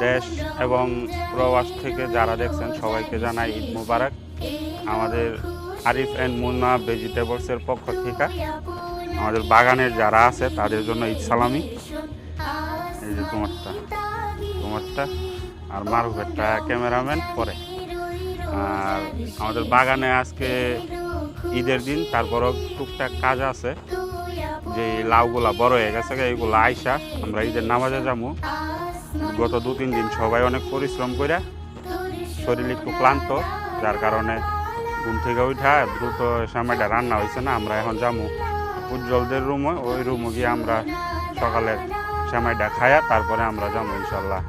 দেশ এবং প্রবাস থেকে যারা দেখছেন সবাইকে জানাই ঈদ মুবারক। আমাদের আরিফ অ্যান্ড মুন্না ভেজিটেবলসের পক্ষ থেকে আমাদের বাগানের যারা আছে তাদের জন্য ঈদ সালামি। এই যে তোমারটা আর মারুফেরটা ক্যামেরাম্যান পরে। আর আমাদের বাগানে আজকে ঈদের দিন, তারপরও টুকটাক কাজ আছে। যে লাউগুলা বড় হয়ে গেছে এইগুলো আইসা আমরা ঈদের নামাজে যাবো। গত 2-3 দিন সবাই অনেক পরিশ্রম করে শরীর একটু ক্লান্ত, যার কারণে ঘুম থেকে উঠা দ্রুত সময়টা রান্না হয়েছে না। আমরা এখন যাবো উজ্জ্বলদের রুমে, ওই রুমে গিয়ে আমরা সকালের সময়টা খাইয়া তারপরে আমরা যাবো ইনশাল্লাহ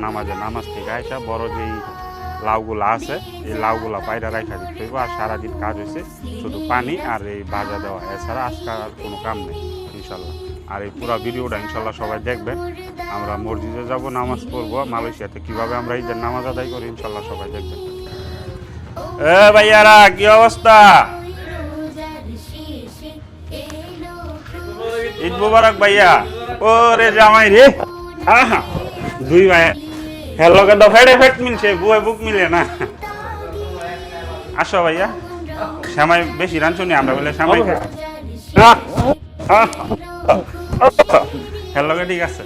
নামাজে। নামাজ থেকে আইসা বড় যেই লাউগুলা আছে এই লাউগুলা বাইরে রাখা দিতে হইব। আর সারাদিন কাজ হয়েছে শুধু পানি আর এই ভাজা দেওয়া, এছাড়া আজকে আর কোনো কাম নেই ইনশাল্লাহ। আর এই পুরো ভিডিওটা ইনশাল্লাহ সবাই দেখবেন। আমরা মসজিদে যাব, নামাজ পড়বো। মালয়েশিয়াতে কীভাবে আমরা ঈদের নামাজ আদায় করি ইনশাল্লাহ সবাই দেখবেন। এ ভাইয়ারা কি অবস্থা? ঈদ মুবারক ভাইয়া। ও রে জামাই রে, দুই ভাই হ্যালো কে ফেটে ফেট মিলছে, বুয়ে বুক মিলে না। আসো ভাইয়া, শ্যামাই বেশি রাঁধুনি আমরা বলে শ্যামাই হ্যালো কে ঠিক আছে।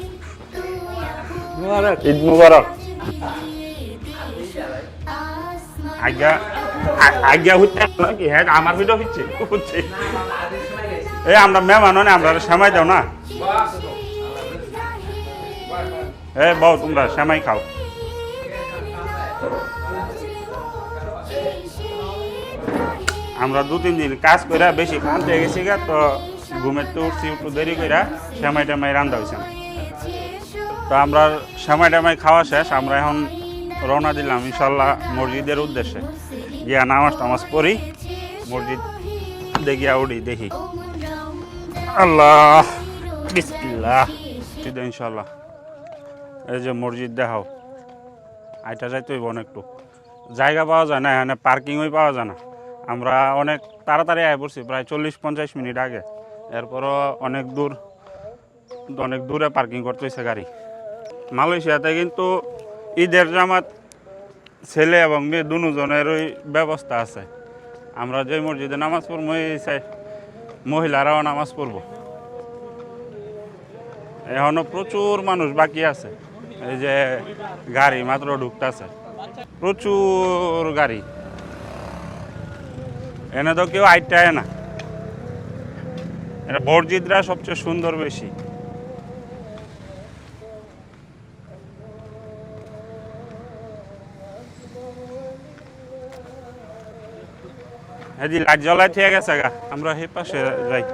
ঈদ মুবারক। আজ্ঞা আজ্ঞা হচ্ছে নাকি? হ্যাঁ আমার ভিডিও হচ্ছে এই আমরা মেহমান না, আমরা শ্যামাই দাও না। এ বউ তোমরা শ্যামাই খাও। আমরা 2-3 দিন কাজ করে বেশি ক্লান্ত হয়ে গেছি গা, তো ঘুমের তো উঠছি একটু দেরি করে শ্যামাই টামাই রান্না হয়েছে না। তো আমরা শ্যামাই টামাই খাওয়া শেষ, আমরা এখন রওনা দিলাম ইনশাল্লাহ মসজিদের উদ্দেশ্যে। গিয়া নামাজ পড়ি, মসজিদ দেখিয়া উঠি দেখি। আল্লাহ বিসমিল্লাহ ইনশাল্লাহ। এই যে মসজিদ দেখাও, আইটা যাইতে হইব অনেকটু, জায়গা পাওয়া যায় না এখানে, পার্কিংই পাওয়া যায় না। আমরা অনেক তাড়াতাড়ি আয় পড়ছি, প্রায় 40-50 মিনিট আগে। এরপরও অনেক দূরে পার্কিং করতে হয়েছে গাড়ি। মালয়েশিয়াতে কিন্তু ঈদের জামাত ছেলে এবং মেয়ে দুজনেরই ব্যবস্থা আছে। আমরা যে মসজিদে নামাজ পড়বো মহিলারাও নামাজ পড়বো। এখনো প্রচুর মানুষ বাকি আছে। এই যে গাড়ি মাত্র ঢুকতেছে, প্রচুর গাড়ি। এনে তো কেউ আইটায় না। এটা মসজিদরা সবচেয়ে সুন্দর বেশি। এই লাইট জ্বলাই ঠিক গেছে গা, আমরা সেই পাশে যাই।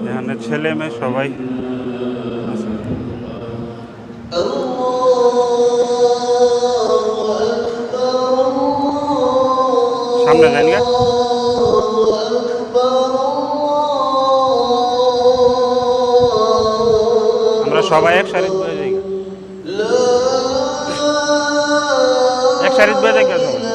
এখানে ছেলে মেয়ে সবাই আছে। সামনে যান গা, আমরা সবাই এক সারিত বয়ে যাই, এক সারিত বয়ে যাই সবাই।